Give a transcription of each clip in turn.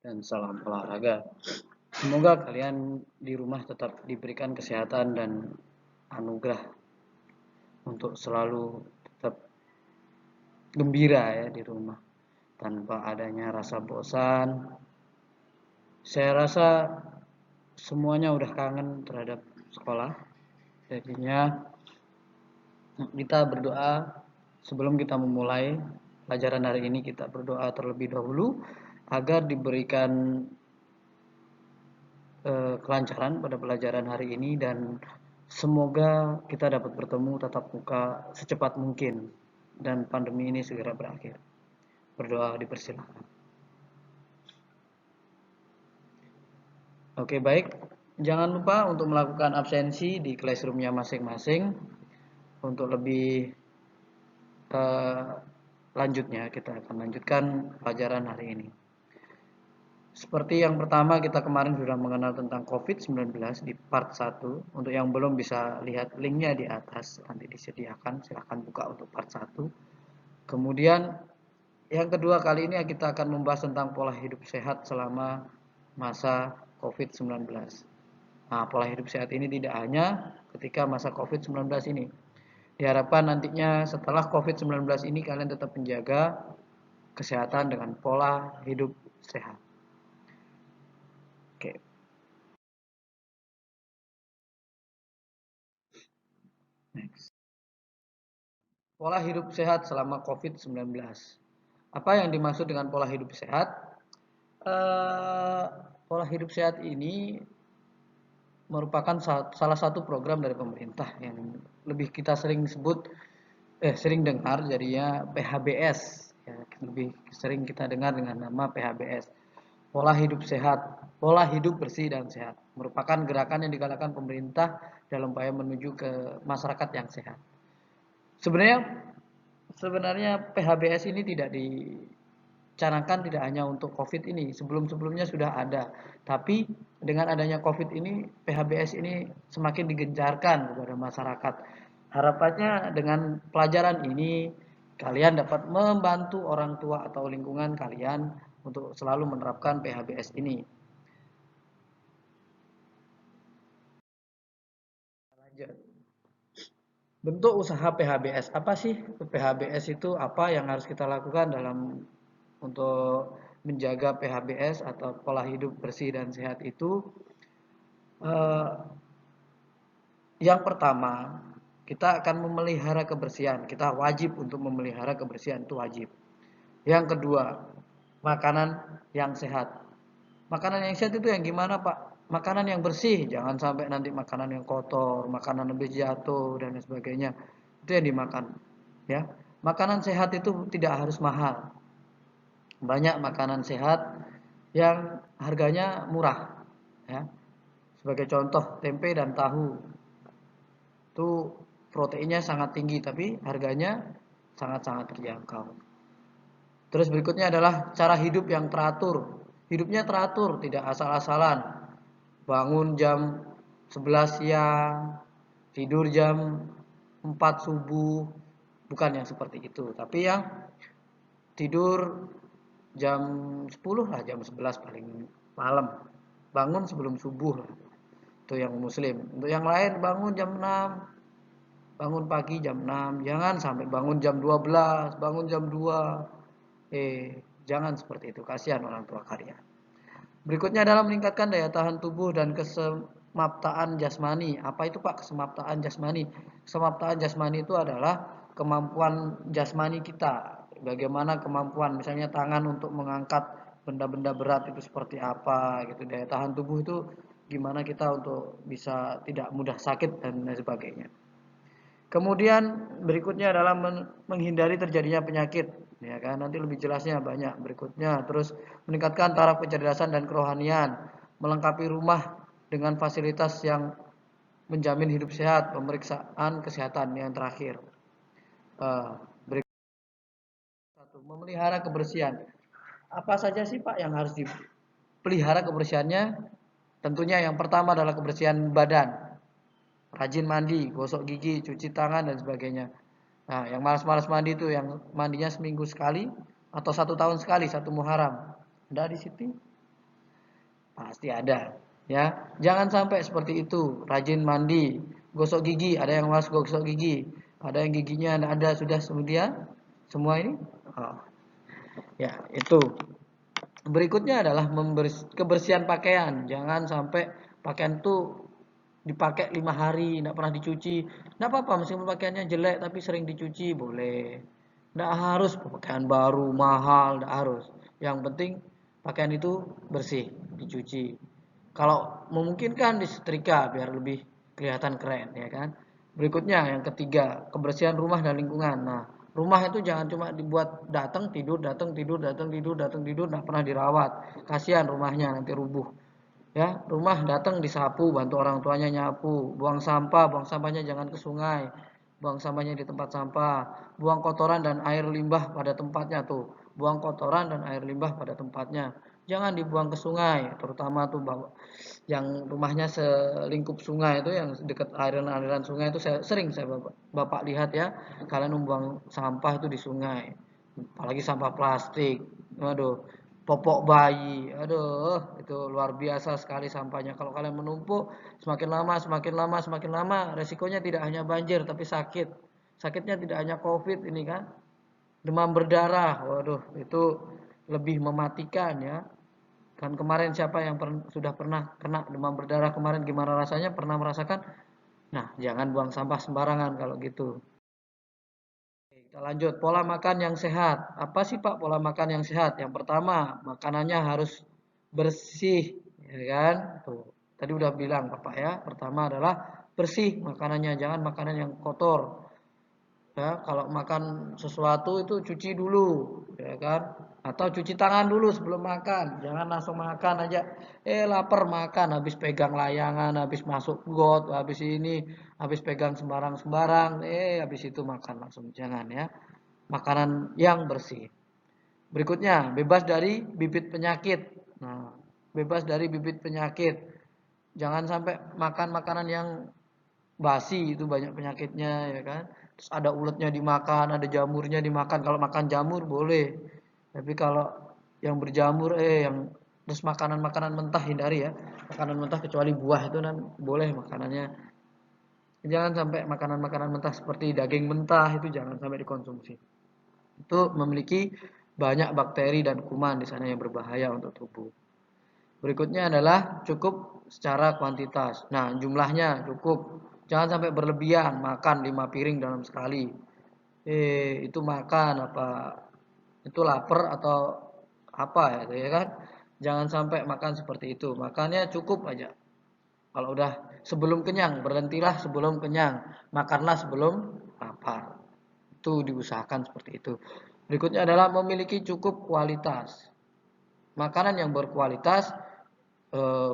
dan salam olahraga. Semoga kalian di rumah tetap diberikan kesehatan dan anugerah untuk selalu tetap gembira ya di rumah tanpa adanya rasa bosan. Saya rasa semuanya udah kangen terhadap sekolah. Jadinya kita berdoa sebelum kita memulai pelajaran hari ini, kita berdoa terlebih dahulu agar diberikan kelancaran pada pelajaran hari ini dan semoga kita dapat bertemu tatap muka secepat mungkin dan pandemi ini segera berakhir. Berdoa dipersilakan. Oke, baik. Jangan lupa untuk melakukan absensi di classroomnya masing-masing. Untuk lebih lanjutnya, kita akan lanjutkan pelajaran hari ini. Seperti yang pertama, kita kemarin sudah mengenal tentang COVID-19 di part 1. Untuk yang belum bisa lihat linknya di atas, nanti disediakan, silahkan buka untuk part 1. Kemudian yang kedua kali ini kita akan membahas tentang pola hidup sehat selama masa COVID-19. Nah, pola hidup sehat ini tidak hanya ketika masa COVID-19 ini. Diharapkan nantinya setelah COVID-19 ini kalian tetap menjaga kesehatan dengan pola hidup sehat. Oke. Next. Pola hidup sehat selama COVID-19. Apa yang dimaksud dengan pola hidup sehat? Pola hidup sehat ini merupakan salah satu program dari pemerintah yang lebih kita sering dengar jadinya PHBS ya, lebih sering kita dengar dengan nama PHBS, pola hidup sehat, pola hidup bersih dan sehat, merupakan gerakan yang digalakkan pemerintah dalam upaya menuju ke masyarakat yang sehat. Sebenarnya PHBS ini tidak dicanangkan tidak hanya untuk COVID ini, sebelumnya sudah ada. Tapi dengan adanya COVID ini, PHBS ini semakin digencarkan kepada masyarakat. Harapannya dengan pelajaran ini, kalian dapat membantu orang tua atau lingkungan kalian untuk selalu menerapkan PHBS ini. Lanjut. Bentuk usaha PHBS. Apa sih PHBS itu? Apa yang harus kita lakukan untuk menjaga PHBS atau pola hidup bersih dan sehat itu? Eh, yang pertama, kita akan memelihara kebersihan. Kita wajib untuk memelihara kebersihan, itu wajib. Yang kedua, makanan yang sehat. Makanan yang sehat itu yang gimana, Pak? Makanan yang bersih, jangan sampai nanti makanan yang kotor, makanan habis jatuh dan sebagainya. Itu yang dimakan, ya. Makanan sehat itu tidak harus mahal. Banyak makanan sehat yang harganya murah, ya. Sebagai contoh, tempe dan tahu. Itu proteinnya sangat tinggi tapi harganya sangat-sangat terjangkau. Terus berikutnya adalah cara hidup yang teratur. Hidupnya teratur, tidak asal-asalan. Bangun jam 11 siang, tidur jam 4 subuh. Bukan yang seperti itu, tapi yang tidur jam 10 lah, jam 11 paling malam. Bangun sebelum subuh lah. Itu yang muslim. Untuk yang lain bangun jam 6, bangun pagi jam 6, jangan sampai bangun jam 12, bangun jam 2. Jangan seperti itu, kasihan orang tua kalian. Berikutnya adalah meningkatkan daya tahan tubuh dan kesemaptaan jasmani. Apa itu Pak kesemaptaan jasmani? Kesemaptaan jasmani itu adalah kemampuan jasmani kita. Bagaimana kemampuan misalnya tangan untuk mengangkat benda-benda berat itu seperti apa gitu. Daya tahan tubuh itu gimana kita untuk bisa tidak mudah sakit dan lain sebagainya. Kemudian berikutnya adalah menghindari terjadinya penyakit, ya kan? Nanti lebih jelasnya banyak berikutnya. Terus meningkatkan taraf kecerdasan dan kerohanian, melengkapi rumah dengan fasilitas yang menjamin hidup sehat, pemeriksaan kesehatan yang terakhir. Berikut satu, memelihara kebersihan. Apa saja sih Pak yang harus dipelihara kebersihannya? Tentunya yang pertama adalah kebersihan badan. Rajin mandi, gosok gigi, cuci tangan dan sebagainya. Nah, yang malas-malas mandi itu yang mandinya seminggu sekali atau 1 tahun sekali, 1 Muharram. Ada di situ. Pasti ada. Ya, jangan sampai seperti itu. Rajin mandi, gosok gigi. Ada yang malas gosok gigi, ada yang giginya ada sudah kemudian semua ini. Oh, ya itu. Berikutnya adalah kebersihan pakaian. Jangan sampai pakaian itu dipakai 5 hari, tidak pernah dicuci. Tidak apa-apa, meskipun pakaiannya jelek tapi sering dicuci boleh. Tidak harus pakaian baru mahal, tidak harus. Yang penting pakaian itu bersih, dicuci. Kalau memungkinkan disetrika biar lebih kelihatan keren, ya kan. Berikutnya yang ketiga, kebersihan rumah dan lingkungan. Nah, rumah itu jangan cuma dibuat datang tidur, datang tidur, datang tidur, datang tidur, nggak pernah dirawat. Kasihan rumahnya nanti rubuh. Ya, rumah datang disapu, bantu orang tuanya nyapu, buang sampahnya jangan ke sungai. Buang sampahnya di tempat sampah, buang kotoran dan air limbah pada tempatnya tuh. Buang kotoran dan air limbah pada tempatnya. Jangan dibuang ke sungai, terutama tuh yang rumahnya selingkup sungai itu, yang dekat aliran sungai itu saya bapak lihat ya, kalian membuang sampah itu di sungai, apalagi sampah plastik, aduh, popok bayi, aduh, itu luar biasa sekali sampahnya. Kalau kalian menumpuk, semakin lama, semakin lama, semakin lama, resikonya tidak hanya banjir tapi sakit. Sakitnya tidak hanya COVID ini kan, demam berdarah, waduh, itu lebih mematikan ya. Kan kemarin siapa yang sudah pernah kena demam berdarah kemarin, gimana rasanya? Pernah merasakan? Nah, jangan buang sampah sembarangan kalau gitu. Oke, kita lanjut, pola makan yang sehat. Apa sih Pak pola makan yang sehat? Yang pertama, makanannya harus bersih, ya kan? Tuh, tadi udah bilang Bapak ya. Pertama adalah bersih makanannya, jangan makanan yang kotor. Ya, kalau makan sesuatu itu cuci dulu, ya kan? Atau cuci tangan dulu sebelum makan. Jangan langsung makan aja. Lapar makan, habis pegang layangan, habis masuk got, habis ini, habis pegang sembarang-sembarang, habis itu makan langsung. Jangan ya. Makanan yang bersih. Berikutnya, bebas dari bibit penyakit. Nah, bebas dari bibit penyakit. Jangan sampai makan makanan yang basi, itu banyak penyakitnya ya kan. Terus ada uletnya dimakan, ada jamurnya dimakan. Kalau makan jamur boleh, tapi kalau yang berjamur yang terus makanan-makanan mentah hindari ya. Makanan mentah kecuali buah itu kan boleh makanannya. Jangan sampai makanan-makanan mentah seperti daging mentah itu jangan sampai dikonsumsi. Itu memiliki banyak bakteri dan kuman di sana yang berbahaya untuk tubuh. Berikutnya adalah cukup secara kuantitas. Nah, jumlahnya cukup. Jangan sampai berlebihan, makan 5 piring dalam sekali. Itu makan apa? Itu lapar atau apa ya, itu ya kan? Jangan sampai makan seperti itu. Makannya cukup aja. Kalau udah sebelum kenyang, berhentilah sebelum kenyang. Makanlah sebelum lapar. Itu diusahakan seperti itu. Berikutnya adalah memiliki cukup kualitas. Makanan yang berkualitas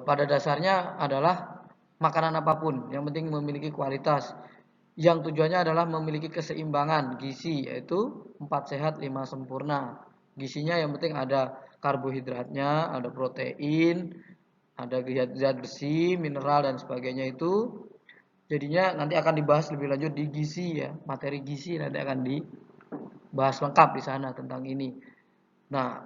pada dasarnya adalah makanan apapun, yang penting memiliki kualitas. Yang tujuannya adalah memiliki keseimbangan gizi, yaitu 4 sehat 5 sempurna. Gizinya yang penting ada karbohidratnya, ada protein, ada zat besi, mineral dan sebagainya itu. Jadinya nanti akan dibahas lebih lanjut di gizi ya, materi gizi nanti akan dibahas lengkap di sana tentang ini. Nah,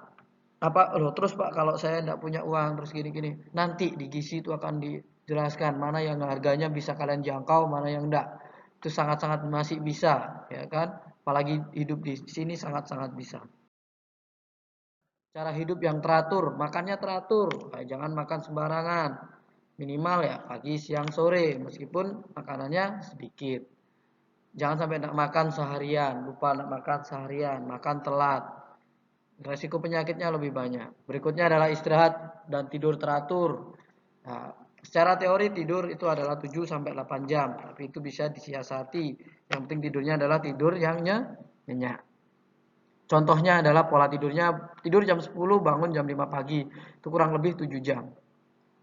apa loh terus Pak kalau saya tidak punya uang terus gini-gini. Nanti di gizi itu akan dijelaskan mana yang harganya bisa kalian jangkau, mana yang enggak. Itu sangat-sangat masih bisa, ya kan? Apalagi hidup di sini sangat-sangat bisa. Cara hidup yang teratur, makannya teratur, jangan makan sembarangan. Minimal ya pagi, siang, sore, meskipun makanannya sedikit. Jangan sampai nak makan seharian, lupa nak makan seharian, makan telat. Resiko penyakitnya lebih banyak. Berikutnya adalah istirahat dan tidur teratur. Nah, secara teori tidur itu adalah 7 sampai 8 jam, tapi itu bisa disiasati. Yang penting tidurnya adalah tidur yang nyenyak. Contohnya adalah pola tidurnya, tidur jam 10, bangun jam 5 pagi. Itu kurang lebih 7 jam.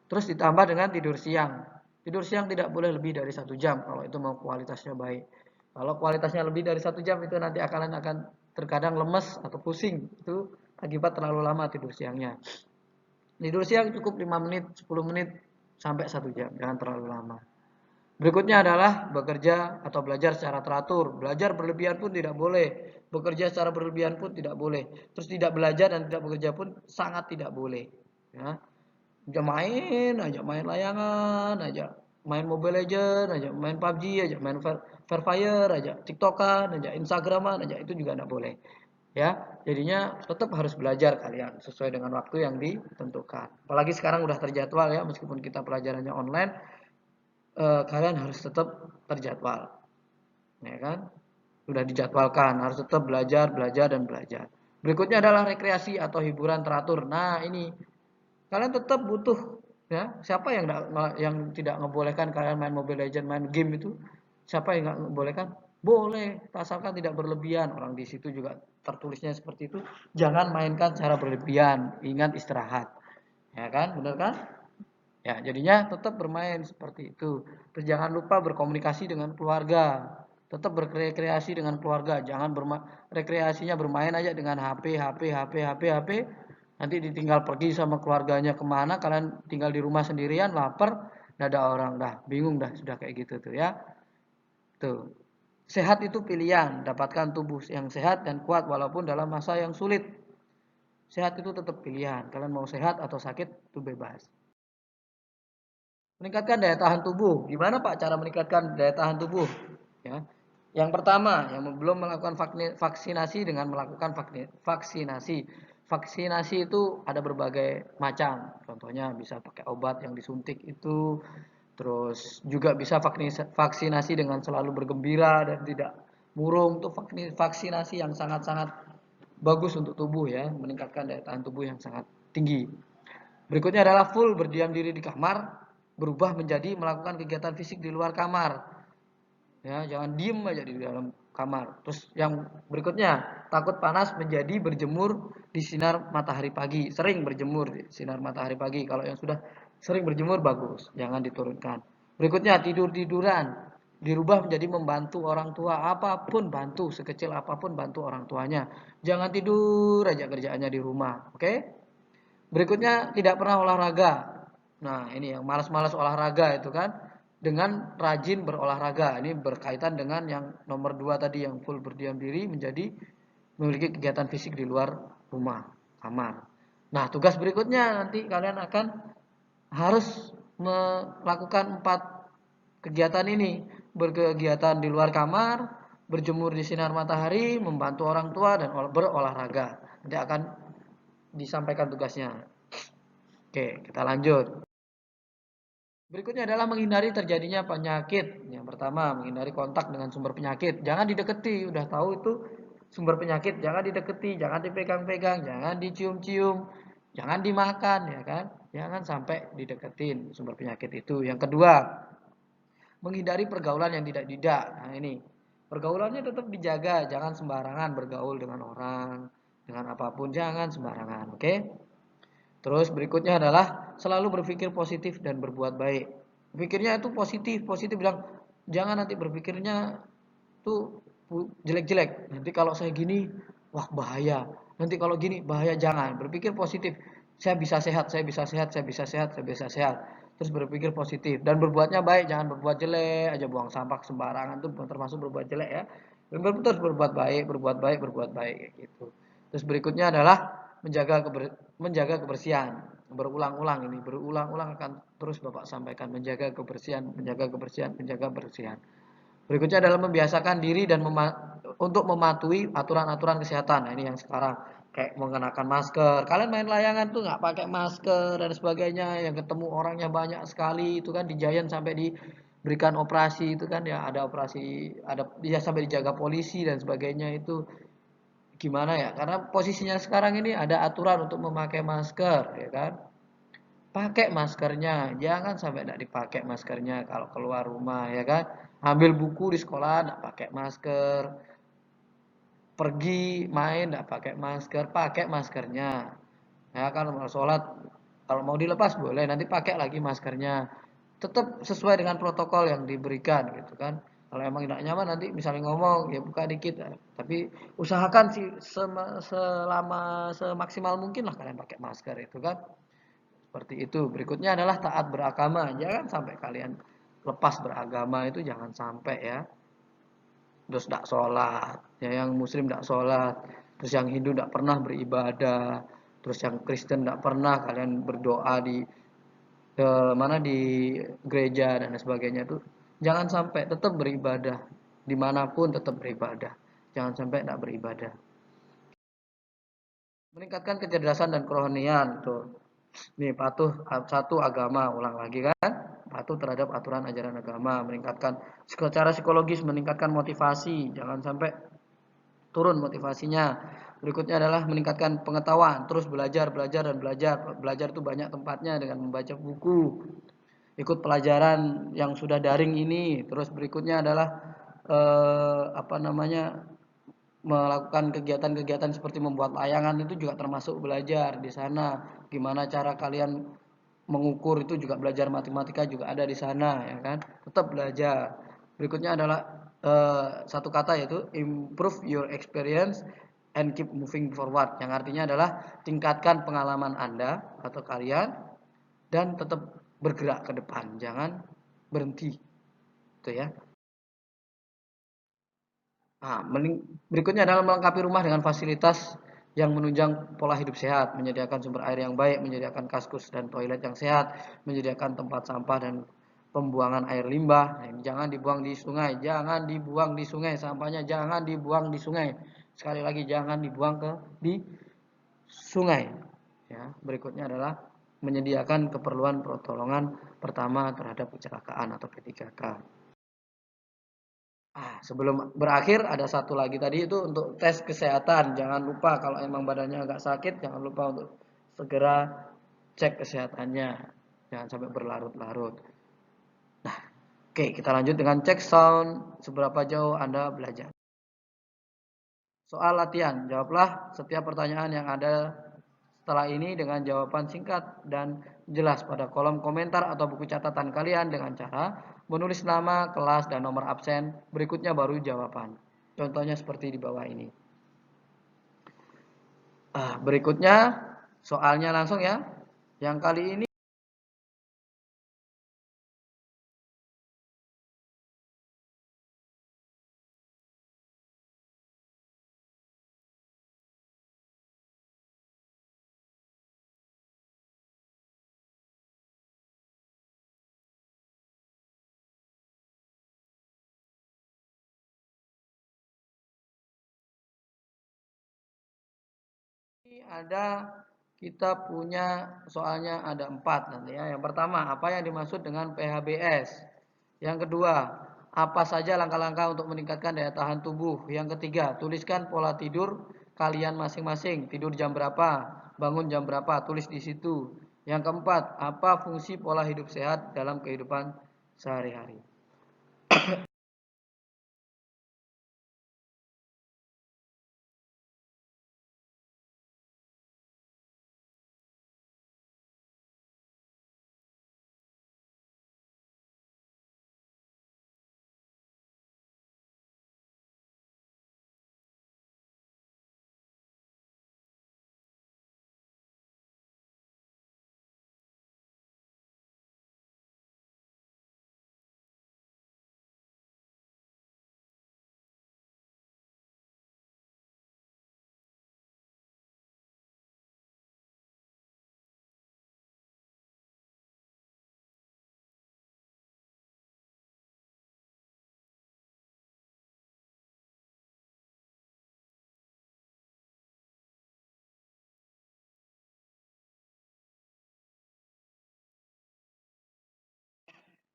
Terus ditambah dengan tidur siang. Tidur siang tidak boleh lebih dari 1 jam kalau itu mau kualitasnya baik. Kalau kualitasnya lebih dari 1 jam itu nanti akan terkadang lemes atau pusing. Itu akibat terlalu lama tidur siangnya. Tidur siang cukup 5 menit, 10 menit sampai 1 jam. Jangan terlalu lama. Berikutnya adalah bekerja atau belajar secara teratur. Belajar berlebihan pun tidak boleh. Bekerja secara berlebihan pun tidak boleh. Terus tidak belajar dan tidak bekerja pun sangat tidak boleh. Ya. Ajak main layangan, ajak main Mobile Legends, ajak main PUBG, ajak main Free Fire, ajak TikTokan, ajak Instagraman, ajak itu juga enggak boleh. Ya, jadinya tetap harus belajar kalian sesuai dengan waktu yang ditentukan. Apalagi sekarang udah terjadwal ya, meskipun kita pelajarannya online, kalian harus tetap terjadwal, ya kan? Sudah dijadwalkan, harus tetap belajar, belajar dan belajar. Berikutnya adalah rekreasi atau hiburan teratur. Nah, ini kalian tetap butuh ya. Siapa yang tidak membolehkan kalian main Mobile Legends, main game itu? Siapa yang nggak membolehkan? Boleh, asalkan tidak berlebihan. Orang di situ juga tertulisnya seperti itu. Jangan mainkan secara berlebihan. Ingat istirahat. Ya kan? Benar kan? Ya, jadinya tetap bermain seperti itu. Terus jangan lupa berkomunikasi dengan keluarga. Tetap berrekreasi dengan keluarga. Jangan rekreasinya bermain aja dengan HP, HP, HP, HP, HP. Nanti ditinggal pergi sama keluarganya kemana, kalian tinggal di rumah sendirian, lapar, nggak ada orang, dah bingung dah sudah kayak gitu tuh ya. Tuh. Sehat itu pilihan, dapatkan tubuh yang sehat dan kuat walaupun dalam masa yang sulit. Sehat itu tetap pilihan. Kalian mau sehat atau sakit itu bebas. Meningkatkan daya tahan tubuh. Gimana Pak cara meningkatkan daya tahan tubuh? Ya. Yang pertama, yang belum melakukan vaksinasi dengan melakukan vaksinasi. Vaksinasi itu ada berbagai macam. Contohnya bisa pakai obat yang disuntik itu, terus juga bisa vaksinasi dengan selalu bergembira dan tidak murung. Itu vaksinasi yang sangat-sangat bagus untuk tubuh ya, meningkatkan daya tahan tubuh yang sangat tinggi. Berikutnya adalah full berdiam diri di kamar, berubah menjadi melakukan kegiatan fisik di luar kamar. Ya, jangan diem aja di dalam kamar. Terus yang berikutnya, takut panas menjadi berjemur di sinar matahari pagi. Sering berjemur di sinar matahari pagi. Kalau yang sudah sering berjemur bagus, jangan diturunkan. Berikutnya tidur-tiduran. Dirubah menjadi membantu orang tua, apapun bantu, sekecil apapun bantu orang tuanya. Jangan tidur aja kerjaannya di rumah, oke? Berikutnya tidak pernah olahraga. Nah, ini yang malas-malas olahraga itu kan dengan rajin berolahraga. Ini berkaitan dengan yang nomor 2 tadi yang full berdiam diri menjadi memiliki kegiatan fisik di luar rumah, kamar. Nah, tugas berikutnya nanti kalian akan harus melakukan 4 kegiatan ini. Berkegiatan di luar kamar, berjemur di sinar matahari, membantu orang tua dan berolahraga. Nanti akan disampaikan tugasnya. Oke, kita lanjut. Berikutnya adalah menghindari terjadinya penyakit. Yang pertama, menghindari kontak dengan sumber penyakit. Jangan didekati, udah tahu itu sumber penyakit, jangan didekati, jangan dipegang-pegang, jangan dicium-cium, jangan dimakan, ya kan? Jangan sampai dideketin sumber penyakit itu. Yang kedua, menghindari pergaulan yang tidak-tidak. Nah, ini. Pergaulannya tetap dijaga, jangan sembarangan bergaul dengan orang, dengan apapun, jangan sembarangan, oke? Terus berikutnya adalah selalu berpikir positif dan berbuat baik. Pikirnya itu positif, positif bilang jangan nanti berpikirnya tuh jelek-jelek. Nanti kalau saya gini, wah bahaya. Nanti kalau gini bahaya, jangan. Berpikir positif. Saya bisa sehat, saya bisa sehat, saya bisa sehat, saya bisa sehat. Terus berpikir positif dan berbuatnya baik, jangan berbuat jelek aja, buang sampah sembarangan tuh termasuk berbuat jelek ya. Terus berbuat baik, berbuat baik, berbuat baik kayak gitu. Terus berikutnya adalah menjaga kebersihan. Berulang-ulang ini, berulang-ulang akan terus Bapak sampaikan menjaga kebersihan, menjaga kebersihan, menjaga kebersihan. Berikutnya adalah membiasakan diri dan untuk mematuhi aturan-aturan kesehatan. Nah, ini yang sekarang kayak mengenakan masker. Kalian main layangan tuh nggak pakai masker dan sebagainya, yang ketemu orangnya banyak sekali itu kan di Giant sampai diberikan operasi itu kan ya, ada operasi, ada dia sampai dijaga polisi dan sebagainya itu gimana ya? Karena posisinya sekarang ini ada aturan untuk memakai masker, ya kan? Pakai maskernya, jangan sampai tidak dipakai maskernya kalau keluar rumah, ya kan? Ambil buku di sekolah tidak pakai masker, pergi main tidak pakai masker, pakai maskernya. Ya kan, kalau sholat, kalau mau dilepas boleh, nanti pakai lagi maskernya. Tetap sesuai dengan protokol yang diberikan, gitu kan. Kalau emang tidak nyaman nanti misalnya ngomong ya buka dikit, tapi usahakan sih selama semaksimal mungkin lah kalian pakai masker itu kan. Seperti itu. Berikutnya adalah taat beragama. Jangan sampai kalian lepas beragama itu jangan sampai ya. Terus tidak sholat, ya yang Muslim tidak sholat, terus yang Hindu tidak pernah beribadah, terus yang Kristen tidak pernah kalian berdoa di mana di gereja dan sebagainya itu jangan sampai tetap beribadah dimanapun tetap beribadah, jangan sampai tidak beribadah. Meningkatkan kecerdasan dan kerohanian tuh. Nih patuh satu agama, ulang lagi kan? Patuh terhadap aturan ajaran agama, meningkatkan secara psikologis, meningkatkan motivasi, jangan sampai turun motivasinya. Berikutnya adalah meningkatkan pengetahuan, terus belajar, belajar dan belajar. Belajar itu banyak tempatnya dengan membaca buku, ikut pelajaran yang sudah daring ini. Terus berikutnya adalah apa namanya? Melakukan kegiatan-kegiatan seperti membuat layangan itu juga termasuk belajar di sana. Gimana cara kalian mengukur itu juga belajar, matematika juga ada di sana ya kan. Tetap belajar. Berikutnya adalah satu kata yaitu improve your experience and keep moving forward. Yang artinya adalah tingkatkan pengalaman Anda atau kalian dan tetap bergerak ke depan, jangan berhenti. Itu ya. Nah, berikutnya adalah melengkapi rumah dengan fasilitas yang menunjang pola hidup sehat, menyediakan sumber air yang baik, menyediakan kaskus dan toilet yang sehat, menyediakan tempat sampah dan pembuangan air limbah. Nah, jangan dibuang di sungai, jangan dibuang di sungai, sampahnya jangan dibuang di sungai. Sekali lagi jangan dibuang di sungai. Ya, berikutnya adalah menyediakan keperluan pertolongan pertama terhadap kecelakaan atau P3K. Sebelum berakhir ada satu lagi tadi itu untuk tes kesehatan. Jangan lupa kalau emang badannya agak sakit, jangan lupa untuk segera cek kesehatannya. Jangan sampai berlarut-larut. Nah, oke, kita lanjut dengan cek sound. Seberapa jauh Anda belajar? Soal latihan, jawablah setiap pertanyaan yang ada setelah ini dengan jawaban singkat dan jelas pada kolom komentar atau buku catatan kalian dengan cara menulis nama, kelas, dan nomor absen. Berikutnya baru jawaban. Contohnya seperti di bawah ini. Berikutnya soalnya langsung ya. Yang kali ini ada kita punya soalnya ada 4 nanti ya. Yang pertama, apa yang dimaksud dengan PHBS? Yang kedua, apa saja langkah-langkah untuk meningkatkan daya tahan tubuh? Yang ketiga, tuliskan pola tidur kalian masing-masing. Tidur jam berapa? Bangun jam berapa? Tulis di situ. Yang keempat, apa fungsi pola hidup sehat dalam kehidupan sehari-hari?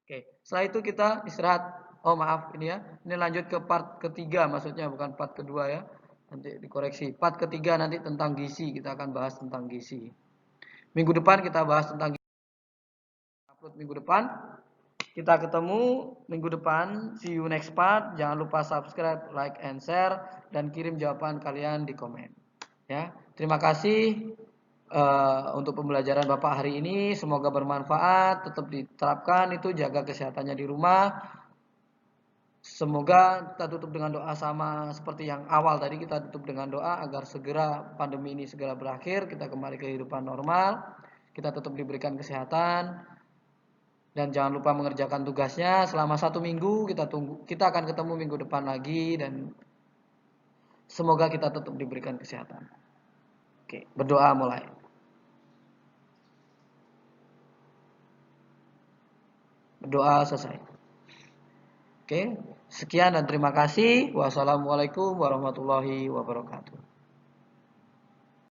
Oke, setelah itu kita istirahat. Oh maaf ini ya, ini lanjut ke part ketiga maksudnya bukan part kedua ya. Nanti dikoreksi. Part ketiga nanti tentang gizi, kita akan bahas tentang gizi. Minggu depan kita bahas tentang gizi. Upload minggu depan. Kita ketemu minggu depan. See you next part. Jangan lupa subscribe, like, and share dan kirim jawaban kalian di komen. Ya, terima kasih untuk pembelajaran Bapak hari ini. Semoga bermanfaat. Tetap diterapkan itu, jaga kesehatannya di rumah. Semoga kita tutup dengan doa sama seperti yang awal tadi, kita tutup dengan doa agar segera pandemi ini segera berakhir, kita kembali ke kehidupan normal, kita tetap diberikan kesehatan dan jangan lupa mengerjakan tugasnya selama 1 minggu. Kita akan ketemu minggu depan lagi dan semoga kita tetap diberikan kesehatan. Oke, berdoa mulai. berdoa, selesai. Oke, sekian dan terima kasih. Wassalamualaikum warahmatullahi wabarakatuh.